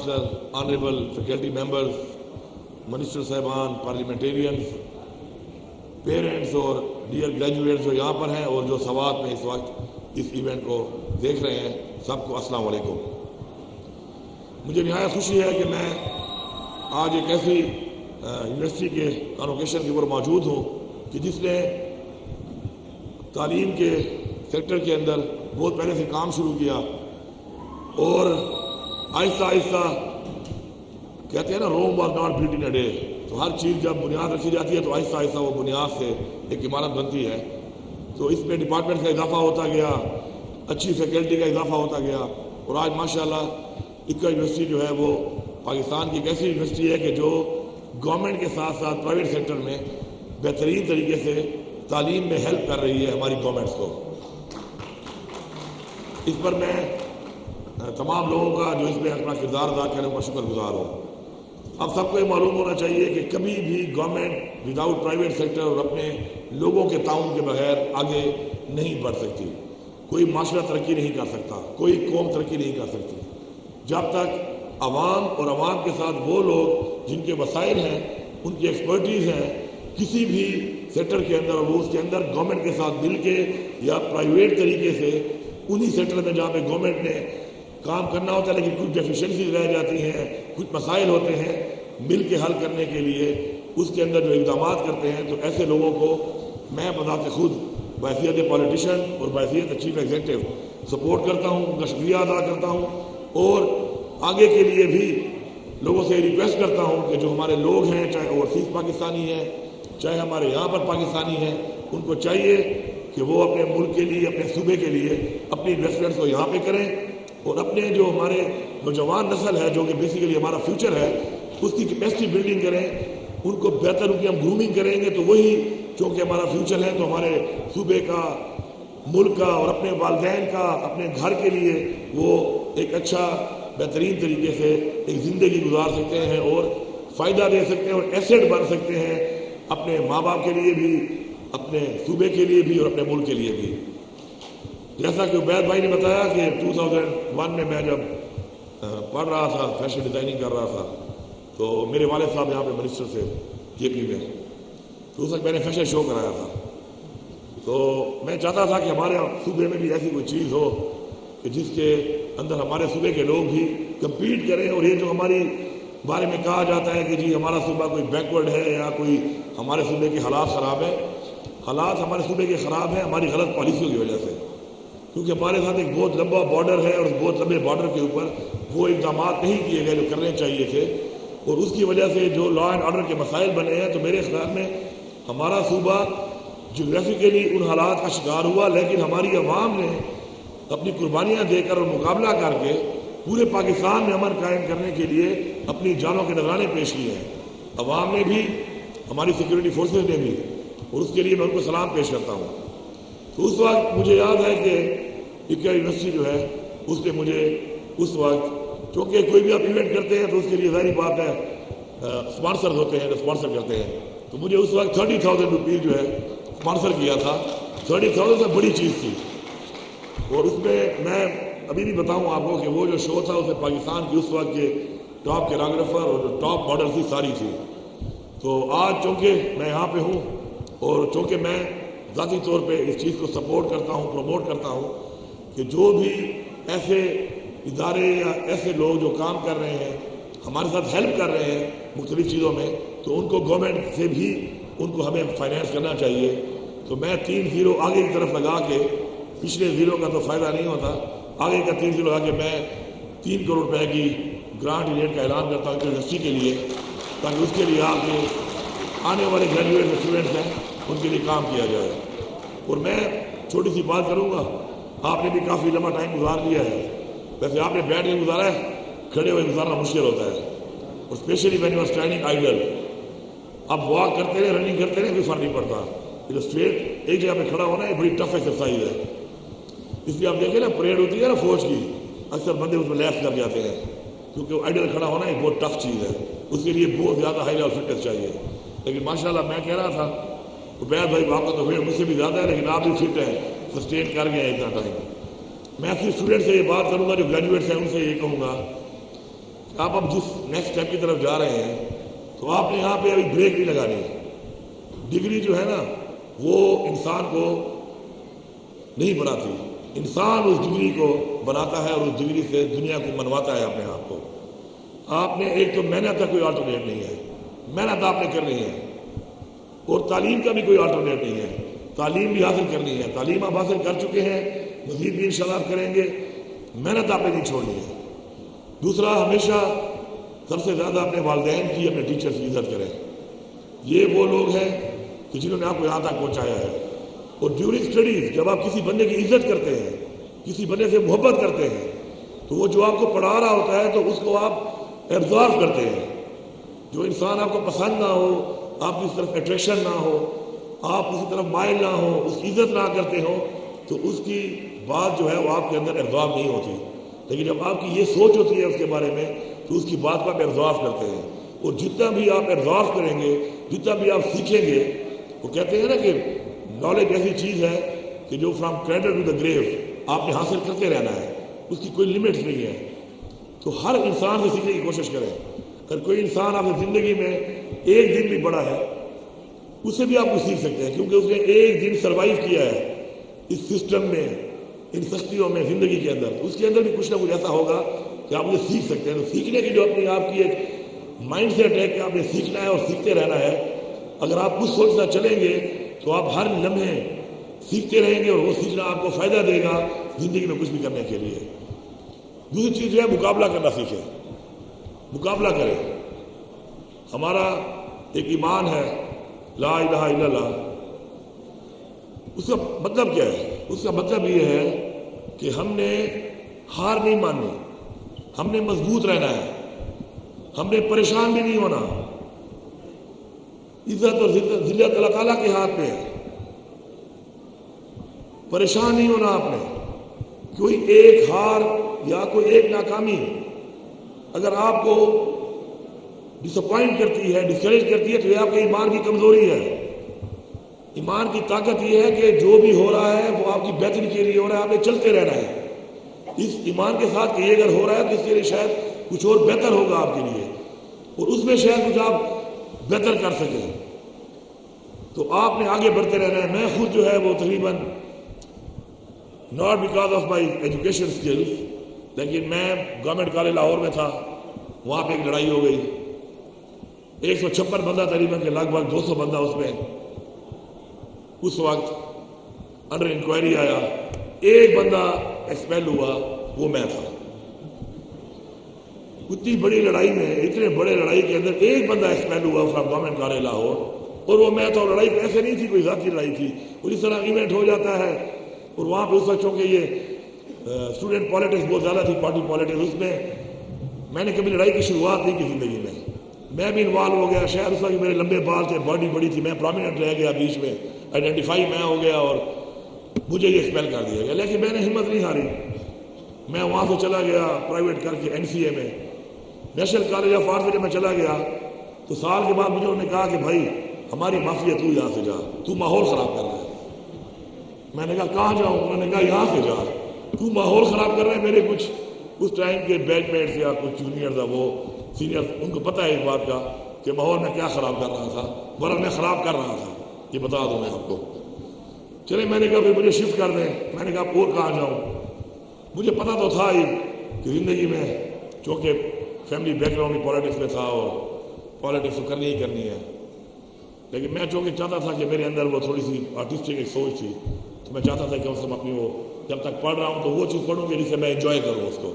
Honourable faculty members, minister صاحبان، parliamentarians, parents اور dear graduates جو یہاں پر ہیں اور جو سوات میں اس وقت اس ایونٹ کو دیکھ رہے ہیں، سب کو السلام علیکم۔ مجھے نہایت خوشی ہے کہ میں آج ایک ایسی یونیورسٹی کے کانوکیشن کے اوپر موجود ہوں کہ جس نے تعلیم کے سیکٹر کے اندر بہت پہلے سے کام شروع کیا اور آہستہ آہستہ کہتے ہیں نا، Rome was not built in a day, تو ہر چیز جب بنیاد رکھی جاتی ہے تو آہستہ آہستہ وہ بنیاد سے ایک عمارت بنتی ہے۔ تو اس میں ڈپارٹمنٹ کا اضافہ ہوتا گیا، اچھی فیکلٹی کا اضافہ ہوتا گیا، اور آج ماشاءاللہ اکا یونیورسٹی جو ہے وہ پاکستان کی ایک ایسی یونیورسٹی ہے کہ جو گورنمنٹ کے ساتھ ساتھ پرائیویٹ سیکٹر میں بہترین طریقے سے تعلیم میں ہیلپ کر رہی ہے ہماری گورنمنٹس کو۔ اس پر میں تمام لوگوں کا جو اس میں اپنا کردار ادا کرنے کا شکر گزار ہوں۔ اب سب کو یہ معلوم ہونا چاہیے کہ کبھی بھی گورنمنٹ وداؤٹ پرائیویٹ سیکٹر اور اپنے لوگوں کے تعاون کے بغیر آگے نہیں بڑھ سکتی۔ کوئی معاشرہ ترقی نہیں کر سکتا، کوئی قوم ترقی نہیں کر سکتی جب تک عوام اور عوام کے ساتھ وہ لوگ جن کے وسائل ہیں، ان کی ایکسپرٹیز ہیں، کسی بھی سیکٹر کے اندر اور وہ اس کے اندر گورنمنٹ کے ساتھ مل کے یا پرائیویٹ طریقے سے انہی سیکٹر میں جہاں پہ گورنمنٹ نے کام کرنا ہوتا ہے لیکن کچھ ڈیفیشنسیز رہ جاتی ہیں، کچھ مسائل ہوتے ہیں، مل کے حل کرنے کے لیے اس کے اندر جو اقدامات کرتے ہیں، تو ایسے لوگوں کو میں بذات خود بحیثیت پالیٹیشین اور بحیثیت چیف ایگزیکٹو سپورٹ کرتا ہوں، ان کا شکریہ ادا کرتا ہوں، اور آگے کے لیے بھی لوگوں سے ریکویسٹ کرتا ہوں کہ جو ہمارے لوگ ہیں، چاہے اوورسیز پاکستانی ہیں، چاہے ہمارے یہاں پر پاکستانی ہیں، ان کو چاہیے کہ وہ اپنے ملک کے لیے، اپنے صوبے کے لیے اپنی انویسٹمنٹس کو یہاں پہ کریں، اور اپنے جو ہمارے نوجوان نسل ہے جو کہ بیسیکلی ہمارا فیوچر ہے، اس کی کیپیسٹی بلڈنگ کریں، ان کو بہتر ان کی ہم گرومنگ کریں گے تو وہی چونکہ ہمارا فیوچر ہے تو ہمارے صوبے کا، ملک کا اور اپنے والدین کا، اپنے گھر کے لیے وہ ایک اچھا بہترین طریقے سے ایک زندگی گزار سکتے ہیں اور فائدہ دے سکتے ہیں اور ایسیٹ بن سکتے ہیں اپنے ماں باپ کے لیے بھی، اپنے صوبے کے لیے بھی اور اپنے ملک کے لیے بھی۔ جیسا کہ عبید بھائی نے بتایا کہ 2001 میں جب پڑھ رہا تھا، فیشن ڈیزائننگ کر رہا تھا، تو میرے والد صاحب یہاں پہ منسٹر تھے جے پی میں، تو اس وقت میں نے فیشن شو کرایا تھا، تو میں چاہتا تھا کہ ہمارے صوبے میں بھی ایسی کوئی چیز ہو کہ جس کے اندر ہمارے صوبے کے لوگ بھی کمپیٹ کریں، اور یہ جو ہماری بارے میں کہا جاتا ہے کہ جی ہمارا صوبہ کوئی بیکورڈ ہے یا کوئی ہمارے صوبے کے حالات خراب ہیں، حالات ہمارے صوبے کے خراب ہیں ہماری غلط پالیسیوں کی وجہ سے، کیونکہ ہمارے ساتھ ایک بہت لمبا بارڈر ہے اور اس بہت لمبے بارڈر کے اوپر وہ اقدامات نہیں کیے گئے جو کرنے چاہیے تھے، اور اس کی وجہ سے جو لا اینڈ آرڈر کے مسائل بنے ہیں۔ تو میرے خیال میں ہمارا صوبہ جغرافیکلی ان حالات کا شکار ہوا، لیکن ہماری عوام نے اپنی قربانیاں دے کر اور مقابلہ کر کے پورے پاکستان میں امن قائم کرنے کے لیے اپنی جانوں کے نذرانے پیش کیے ہیں، عوام نے بھی، ہماری سیکورٹی فورسز نے بھی، اور اس کے لیے میں ان کو سلام پیش کرتا ہوں۔ تو اس وقت مجھے یاد ہے کہ اکا یونیورسٹی جو ہے اس نے مجھے اس وقت، کیونکہ کوئی بھی آپ ایونٹ کرتے ہیں تو اس کے لیے ظاہری بات ہے اسپانسر ہوتے ہیں جو اسپانسر کرتے ہیں، تو مجھے اس وقت 30,000 روپیز جو ہے اسپانسر کیا تھا۔ 30,000 سے بڑی چیز تھی، اور اس میں ابھی بھی بتاؤں آپ کو کہ وہ جو شو تھا اس میں پاکستان کی اس وقت کے ٹاپ کیراگرافر اور جو ٹاپ ماڈل تھی ساری تھی۔ تو آج چونکہ میں یہاں پہ ہوں اور چونکہ میں ذاتی طور پہ اس چیز کو سپورٹ کرتا ہوں، پروموٹ کرتا ہوں کہ جو بھی ایسے ادارے یا ایسے لوگ جو کام کر رہے ہیں، ہمارے ساتھ ہیلپ کر رہے ہیں مختلف چیزوں میں، تو ان کو گورنمنٹ سے بھی ان کو ہمیں فائنینس کرنا چاہیے۔ تو میں 3 زیرو آگے کی طرف لگا کے، پچھلے زیرو کا تو فائدہ نہیں ہوتا، آگے کا 3 زیرو لگا کے میں 3 کروڑ روپے کی گرانٹ ریٹ کا اعلان کرتا ہوں یونیورسٹی کے لیے، تاکہ اس کے لیے آپ کے آنے والے گریجویٹ اسٹوڈنٹس ہیں ان کے لیے کام کیا جائے۔ اور میں چھوٹی سی بات کروں گا، آپ نے بھی کافی لمبا ٹائم گزار لیا ہے، ویسے آپ نے بیٹھ کے گزارا ہے، کھڑے ہوئے گزارنا مشکل ہوتا ہے، اور especially when you are standing idle, آپ واک کرتے رہے، رننگ کرتے رہے، کوئی فرق نہیں پڑتا، یہ اسٹریٹ ایک جگہ پہ کھڑا ہونا یہ بڑی ٹف ایکسرسائز ہے۔ اس لیے آپ دیکھیں نا، پریڈ ہوتی ہے نا فوج کی، اکثر بندے اس میں لیفٹ کر جاتے ہیں، کیونکہ آئیڈل کھڑا ہونا ایک بہت ٹف چیز ہے، اس کے لیے بہت زیادہ ہائی لیول فٹنس چاہیے۔ لیکن ماشاءاللہ میں کہہ رہا تھا عبید بھائی، آپ کا تو ویٹ مجھ سے بھی زیادہ ہے لیکن آپ بھی فٹ ہیں، سسٹین کر گئے اتنا ٹائم۔ میں اپنے اسٹوڈنٹ سے یہ بات کروں گا جو گریجویٹس ہیں، ان سے یہ کہوں گا آپ اب جس نیکسٹ اسٹیپ کی طرف جا رہے ہیں تو آپ نے یہاں پہ ابھی بریک نہیں لگانی ہے. ڈگری جو ہے نا وہ انسان کو نہیں بناتی، انسان اس ڈگری کو بناتا ہے اور اس ڈگری سے دنیا کو منواتا ہے اپنے آپ کو. آپ نے ایک تو محنت کا کوئی آلٹرنیٹ نہیں ہے، محنت آپ نے کرنی ہے، اور تعلیم کا بھی کوئی آلٹرنیٹ نہیں ہے، تعلیم بھی حاصل کرنی ہے. تعلیم آپ حاصل کر چکے ہیں، مزید بھی انشاءاللہ کریں گے، محنت آپ نے نہیں چھوڑنی ہے. دوسرا، ہمیشہ سب سے زیادہ اپنے والدین کی، اپنے ٹیچرز کی عزت کریں. یہ وہ لوگ ہیں کہ جنہوں نے آپ کو یہاں تک پہنچایا ہے. اور ڈیورنگ اسٹڈیز جب آپ کسی بندے کی عزت کرتے ہیں، کسی بندے سے محبت کرتے ہیں، تو وہ جو آپ کو پڑھا رہا ہوتا ہے تو اس کو آپ ایبزارو کرتے ہیں. جو انسان آپ کو پسند نہ ہو، آپ کی اس طرف اٹریکشن نہ ہو، آپ اسی طرف مائل نہ ہو، اس کی عزت نہ کرتے ہو، تو اس کی بات جو ہے وہ آپ کے اندر ایبزارو نہیں ہوتی. لیکن جب آپ کی یہ سوچ ہوتی ہے اس کے بارے میں تو اس کی بات کو آپ ایبزارو کرتے ہیں. اور جتنا بھی آپ ایبزارو کریں گے، جتنا بھی آپ سیکھیں گے، وہ کہتے ہیں نا کہ نالج ایسی چیز ہے کہ جو فرام کریڈل ٹو دا گریو آپ نے حاصل کرتے رہنا ہے، اس کی کوئی لمٹس نہیں ہے. تو ہر انسان سے سیکھنے کی کوشش کریں. اگر کوئی انسان آپ کی زندگی میں ایک دن بھی بڑا ہے، اس سے بھی آپ کو سیکھ سکتے ہیں، کیونکہ اس نے ایک دن سروائیو کیا ہے اس سسٹم میں، ان سختیوں میں، زندگی کے اندر. اس کے اندر بھی کچھ نہ کچھ ایسا ہوگا کہ آپ اسے سیکھ سکتے ہیں. تو سیکھنے کی جو اپنی آپ کی ایک مائنڈ سیٹ ہے کہ آپ نے سیکھنا ہے اور سیکھتے رہنا ہے، اگر آپ کچھ سوچنا چلیں گے تو آپ ہر لمحے سیکھتے رہیں گے، اور وہ سیکھنا آپ کو فائدہ دے گا زندگی میں کچھ بھی کرنے کے لیے. دوسری چیز جو ہے مقابلہ کرنا سیکھیں. مقابلہ کریں. ہمارا ایک ایمان ہے لا الہ الا اللہ. اس کا مطلب کیا ہے؟ اس کا مطلب یہ ہے کہ ہم نے ہار نہیں ماننی، ہم نے مضبوط رہنا ہے، ہم نے پریشان بھی نہیں ہونا. عزت اور ذلت اللہ تعالیٰ کے ہاتھ میں ہے. پریشان نہیں ہونا آپ نے. کوئی ایک ہار یا کوئی ایک ناکامی اگر آپ کو ڈس اپوائنٹ کرتی ہے، ڈسکریج کرتی ہے، تو یہ آپ کے ایمان کی کمزوری ہے. ایمان کی طاقت یہ ہے کہ جو بھی ہو رہا ہے وہ آپ کی بہتری کے لیے ہو رہا ہے، آپ نے چلتے رہنا ہے اس ایمان کے ساتھ کہ یہ اگر ہو رہا ہے تو اس کے لیے شاید کچھ اور بہتر ہوگا آپ کے لیے، اور اس میں شاید کچھ آپ بہتر کر سکیں. تو آپ نے آگے بڑھتے رہنا ہے. میں خود جو ہے وہ تقریباً not because of my education skills, لیکن میں گورنمنٹ کالج لاہور میں تھا، وہاں پہ ایک لڑائی ہو گئی. 156 بندہ تقریباً کے لگ بھگ 200 بندہ اس میں اس وقت انڈر انکوائری آیا. ایک بندہ ایکسپیل ہوا، وہ میں تھا. اتنی بڑی لڑائی میں، اتنے بڑے لڑائی کے اندر ایک بندہ ایکسپیل ہوا فرام گورنمنٹ کالج لاہور، اور وہ میں تھا. اور لڑائی ایسے نہیں تھی کوئی ذاتی لڑائی تھی. اور اس طرح ایونٹ ہو جاتا ہے. اور وہاں پہ اس وقت چونکہ یہ اسٹوڈنٹ پالیٹکس بہت زیادہ تھی، پارٹی پالیٹکس، اس میں نے کبھی لڑائی کی شروعات نہیں کی زندگی میں. میں بھی انوالو ہو گیا. شاید اس وقت میرے لمبے بال تھے، باڈی بڑی تھی، میں پرومیننٹ رہ گیا بیچ میں، آئیڈینٹیفائی میں ہو گیا اور مجھے یہ ایکسپیل کر دیا گیا. لیکن میں نے ہمت نہیں ہاری. میں وہاں سے چلا گیا پرائیویٹ کر کے NCA میں، نیشنل کالج آف آرٹس میں میں چلا گیا. تو سال کے بعد مجھے انہوں نے کہا کہ بھائی ہماری معافی ہے، تو یہاں سے جا، تو ماحول خراب کر رہا ہے. میں نے کہا کہاں جاؤں؟ انہوں نے کہا یہاں سے جا، تو ماحول خراب کر رہے ہیں. میرے کچھ اس ٹائم کے بیچ میٹس یا کچھ جونیئر تھا، وہ سینئر، ان کو پتہ ہے اس بات کا کہ ماحول میں کیا خراب کر رہا تھا. ورنہ میں خراب کر رہا تھا، یہ بتا دوں میں آپ کو. چلے میں نے کہا پھر مجھے شفٹ کر دیں. میں نے کہا اور کہاں جاؤں؟ مجھے پتہ تو تھا ہی کہ زندگی میں چونکہ فیملی بیک گراؤنڈ پالیٹکس میں تھا اور پالیٹکس تو کرنی ہی کرنی ہے. لیکن میں چونکہ چاہتا تھا کہ میرے اندر وہ تھوڑی سی آرٹسٹک ایک سوچ تھی، تو میں چاہتا تھا کہ اس میں اپنی وہ جب تک پڑھ رہا ہوں تو وہ چیز پڑھوں گی جسے میں انجوائے کروں اس کو.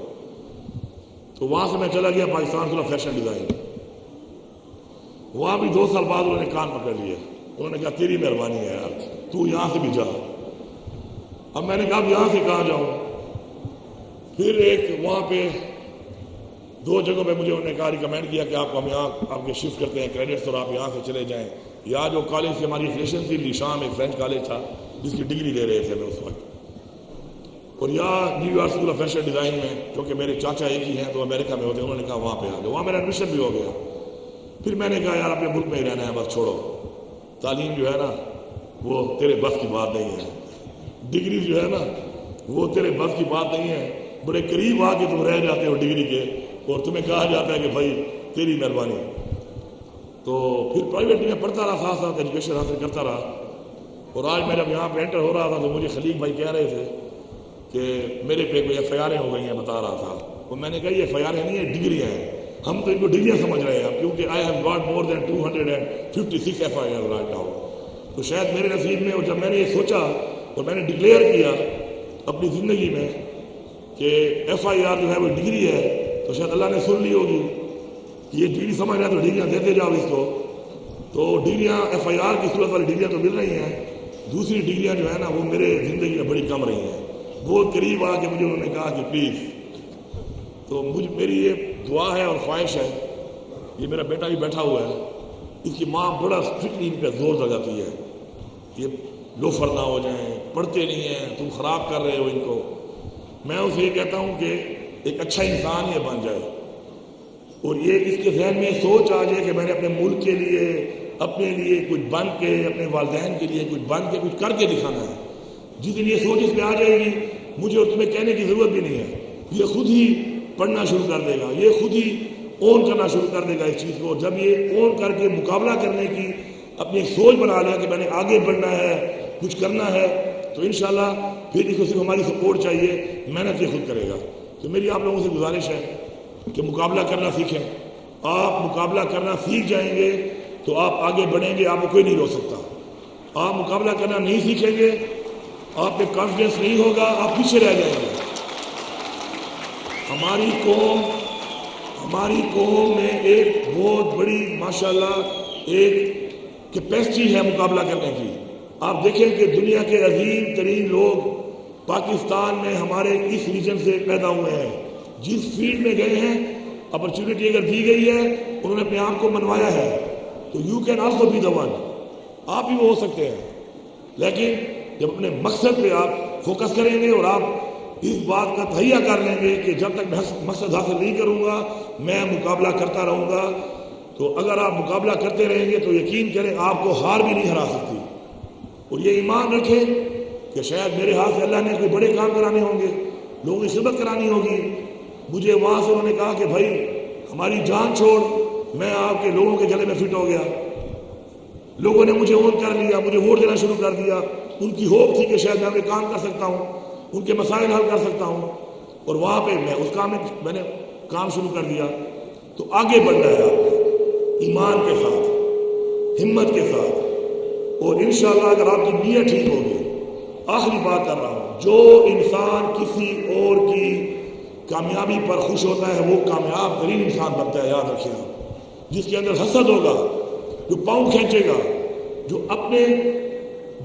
تو وہاں سے میں چلا گیا Pakistan school of fashion design. وہاں بھی 2 سال بعد انہوں نے کان پکڑ لیے. انہوں نے کہا تیری مہربانی ہے یار، تو یہاں سے بھی جا. اب میں نے کہا یہاں سے کہاں جاؤں؟ پھر ایک وہاں پہ 2 جگہوں پہ مجھے انہوں نے کہا ریکمینڈ کیا کہ آپ کو ہم یہاں آپ کے شفٹ کرتے ہیں کریڈٹس، اور آپ یہاں سے چلے جائیں. یا جو کالج سے ہماری افیلیشن تھی، لیشام ایک فرینچ کالج تھا جس کی ڈگری لے رہے تھے میں اس وقت، اور یا new York school of fashion design میں، کیونکہ میرے چاچا ایک ہی ہیں تو امریکہ میں ہوتے ہیں. انہوں نے کہا وہاں پہ آ جاؤ. وہاں میرا ایڈمیشن بھی ہو گیا. پھر میں نے کہا یار اپنے ملک میں ہی رہنا ہے، بس چھوڑو. تعلیم جو ہے نا وہ تیرے بس کی بات نہیں ہے، ڈگری جو ہے نا وہ تیرے بس کی بات نہیں ہے. بڑے قریب آ کے تم رہ جاتے ہو ڈگری کے، اور تمہیں کہا جاتا ہے کہ بھائی تیری مہربانی. تو پھر پرائیویٹ میں پڑھتا رہا، ساتھ ساتھ ایجوکیشن حاصل کرتا رہا. اور آج میں جب یہاں پہ انٹر ہو رہا تھا تو مجھے خلیق بھائی کہہ رہے تھے کہ میرے پہ کوئی ایف آئی آریں ہو گئی ہیں، بتا رہا تھا. اور میں نے کہا یہ ایف آئی آریں نہیں ہیں، ڈگریاں ہیں. ہم تو ان کو ڈگریاں سمجھ رہے ہیں کیونکہ I have got more than 256 F I R right now. تو شاید میرے نصیب میں، اور جب میں نے یہ سوچا اور میں نے ڈکلیئر کیا اپنی زندگی میں کہ ایف آئی آر جو ہے وہ ڈگری ہے، تو شاید اللہ نے سن لی ہوگی کہ یہ ڈگری سمجھ رہا ہے تو ڈگریاں دیتے جاؤ اس کو. تو ڈگریاں ایف آئی آر کی صورت والی ڈگریاں تو مل رہی ہیں، دوسری ڈگریاں جو ہے نا وہ میرے زندگی میں بڑی کم رہی ہیں. بہت قریب آ کے مجھے انہوں نے کہا کہ پلیز. تو میری یہ دعا ہے اور خواہش ہے. یہ میرا بیٹا بھی بیٹھا ہوا ہے، اس کی ماں بڑا اسٹرکٹلی ان پہ زور لگاتی ہے کہ لوفر نہ ہو جائیں، پڑھتے نہیں ہیں، تم خراب کر رہے ہو ان کو. میں اسے یہ کہتا ہوں کہ ایک اچھا انسان یہ بن جائے اور یہ اس کے ذہن میں سوچ آ جائے کہ میں نے اپنے ملک کے لیے، اپنے لیے کچھ بن کے، اپنے والدین کے لیے کچھ بن کے، کچھ کر کے دکھانا ہے. جس دن یہ سوچ اس میں آ جائے گی، مجھے اور تمہیں کہنے کی ضرورت بھی نہیں ہے. یہ خود ہی پڑھنا شروع کر دے گا، یہ خود ہی اون کرنا شروع کر دے گا اس چیز کو. جب یہ اون کر کے مقابلہ کرنے کی اپنی ایک سوچ بنا لے کہ میں نے آگے بڑھنا ہے، کچھ کرنا ہے، تو انشاءاللہ پھر اس کو صرف ہماری سپورٹ چاہیے، محنت یہ خود کرے گا. تو میری آپ لوگوں سے گزارش ہے کہ مقابلہ کرنا سیکھیں. آپ مقابلہ کرنا سیکھ جائیں گے تو آپ آگے بڑھیں گے، آپ کو کوئی نہیں روک سکتا. آپ مقابلہ کرنا نہیں سیکھیں گے، آپ پہ کانفیڈنس نہیں ہوگا، آپ پیچھے رہ جائیں گے. ہماری قوم میں ایک بہت بڑی ماشاءاللہ ایک کیپیسٹی ہے مقابلہ کرنے کی. آپ دیکھیں کہ دنیا کے عظیم ترین لوگ پاکستان میں ہمارے اس ریجن سے پیدا ہوئے ہیں. جس فیلڈ میں گئے ہیں، اپرچونٹی اگر دی گئی ہے، انہوں نے اپنے آپ کو منوایا ہے. تو you can also be the one. آپ بھی وہ ہو سکتے ہیں. لیکن جب اپنے مقصد پہ آپ فوکس کریں گے اور آپ اس بات کا تہیہ کر لیں گے کہ جب تک میں مقصد حاصل نہیں کروں گا میں مقابلہ کرتا رہوں گا، تو اگر آپ مقابلہ کرتے رہیں گے تو یقین کریں آپ کو ہار بھی نہیں ہرا سکتی. اور یہ ایمان رکھیں کہ شاید میرے ہاتھ سے اللہ نے کوئی بڑے کام کرانے ہوں گے، لوگوں کی خدمت کرانی ہوگی. مجھے وہاں سے انہوں نے کہا کہ بھائی ہماری جان چھوڑ، میں آپ کے لوگوں کے گلے میں فٹ ہو گیا. لوگوں نے مجھے اون کر لیا، مجھے ووٹ دینا شروع کر دیا. ان کی ہوپ تھی کہ شاید میں اپنے کام کر سکتا ہوں، ان کے مسائل حل کر سکتا ہوں، اور وہاں پہ میں اس کام میں نے کام شروع کر دیا. تو آگے بڑھنا ہے آپ نے ایمان کے ساتھ، ہمت کے ساتھ. اور انشاءاللہ اگر آپ کی نیت ٹھیک ہوگی، آخری بات کر رہا ہوں، جو انسان کسی اور کی کامیابی پر خوش ہوتا ہے وہ کامیاب ترین انسان بنتا ہے. یاد رکھیں آپ، جس کے اندر حسد ہوگا، جو پاؤں کھینچے گا، جو اپنے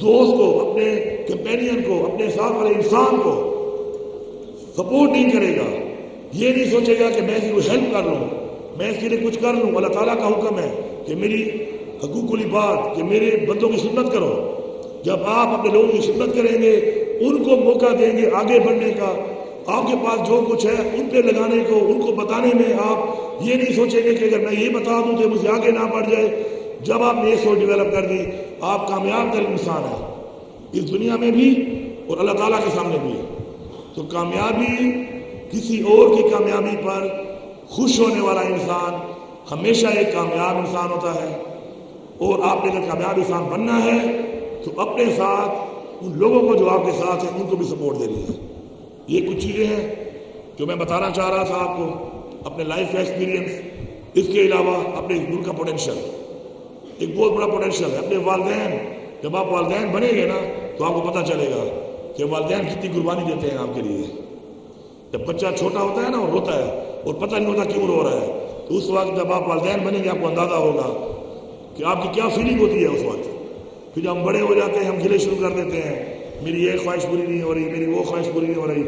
دوست کو، اپنے کمپینین کو، اپنے ساتھ والے انسان کو سپورٹ نہیں کرے گا، یہ نہیں سوچے گا کہ میں اس کو ہیلپ کر لوں، میں اس کے لیے کچھ کر لوں. اللہ تعالیٰ کا حکم ہے کہ میری حقوق العباد، کہ میرے بندوں کی خدمت کرو. جب آپ اپنے لوگوں کی خدمت کریں گے، ان کو موقع دیں گے آگے بڑھنے کا، آپ کے پاس جو کچھ ہے ان پہ لگانے کو، ان کو بتانے میں آپ یہ نہیں سوچیں گے کہ اگر میں یہ بتا دوں تو مجھے آگے نہ بڑھ جائے. جب آپ نے یہ سوچ ڈیولپ کر دی، آپ کامیاب ترین انسان ہیں اس دنیا میں بھی اور اللہ تعالیٰ کے سامنے بھی. تو کامیابی، کسی اور کی کامیابی پر خوش ہونے والا انسان ہمیشہ ایک کامیاب انسان ہوتا ہے. اور آپ نے اگر کامیاب انسان بننا ہے تو اپنے ساتھ ان لوگوں کو جو آپ کے ساتھ ہیں ان کو بھی سپورٹ دینی ہے. یہ کچھ چیزیں ہیں جو میں بتانا چاہ رہا تھا آپ کو، اپنے لائف کا ایکسپیرینس. اس کے علاوہ اپنے ملک کا پوٹینشیل، ایک بہت بڑا پوٹینشیل ہے. اپنے والدین، جب آپ والدین بنیں گے نا تو آپ کو پتہ چلے گا کہ والدین کتنی قربانی دیتے ہیں آپ کے لیے. جب بچہ چھوٹا ہوتا ہے نا اور روتا ہے اور پتہ نہیں ہوتا کیوں رو رہا ہے، تو اس وقت جب آپ والدین بنیں گے آپ کو اندازہ ہوگا کہ آپ کی کیا فیلنگ ہوتی ہے اس وقت. پھر جب ہم بڑے ہو جاتے ہیں ہم گلے شروع کر دیتے ہیں، میری یہ خواہش پوری نہیں ہو رہی، میری وہ خواہش پوری نہیں ہو رہی.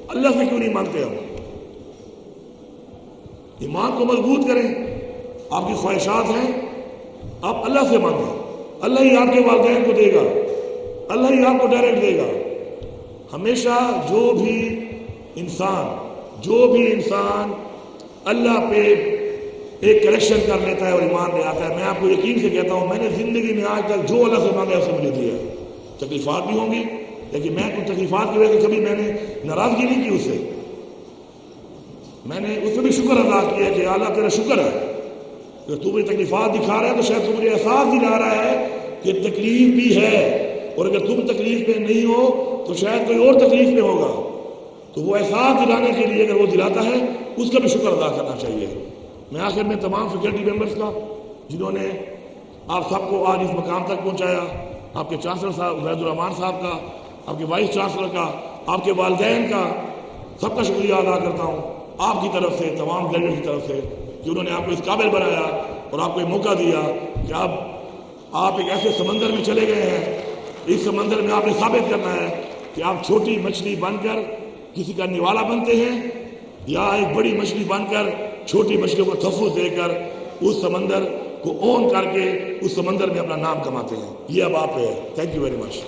اللہ سے کیوں نہیں مانگتے ہم؟ ایمان کو مضبوط کریں. آپ کی خواہشات ہیں، آپ اللہ سے مانگیں. اللہ ہی آپ کے والدین کو دے گا، اللہ ہی آپ کو ڈائریکٹ دے گا. ہمیشہ جو بھی انسان اللہ پہ ایک کریکشن کر لیتا ہے اور ایمان لے آتا ہے، میں آپ کو یقین سے کہتا ہوں، میں نے زندگی میں آج تک جو اللہ سے مانگا اسے مجھے دیا ہے. تکلیفات بھی ہوں گی لیکن میں کچھ تکلیفات کی وجہ سے کبھی میں نے ناراضگی نہیں کی اس سے. میں نے اس میں بھی شکر ادا کیا کہ اللہ تیرا شکر ہے کہ تو مجھے تکلیفات دکھا رہا ہے تو شاید تو مجھے احساس دلا رہا ہے کہ تکلیف بھی ہے، اور اگر تم تکلیف میں نہیں ہو تو شاید کوئی اور تکلیف میں ہوگا، تو وہ احساس دلانے کے لیے اگر وہ دلاتا ہے اس کا بھی شکر ادا کرنا چاہیے۔ میں آخر میں تمام فیکلٹی ممبرس کا جنہوں نے آپ سب کو آج اس مقام تک پہنچایا، آپ کے چانسلر صاحب عبید الرحمان صاحب کا، آپ کے وائس چانسلر کا، آپ کے والدین کا، سب کا شکریہ ادا کرتا ہوں آپ کی طرف سے، تمام گریجویٹ کی طرف سے، کہ انہوں نے آپ کو اس قابل بنایا اور آپ کو یہ موقع دیا کہ اب آپ ایک ایسے سمندر میں چلے گئے ہیں، اس سمندر میں آپ نے ثابت کرنا ہے کہ آپ چھوٹی مچھلی بن کر کسی کا نوالا بنتے ہیں یا ایک بڑی مچھلی بن کر چھوٹی مچھلیوں کو تحفظ دے کر اس سمندر کو اون کر کے اس سمندر میں اپنا نام کماتے ہیں۔ یہ اب آپ ہے۔ Thank you very much.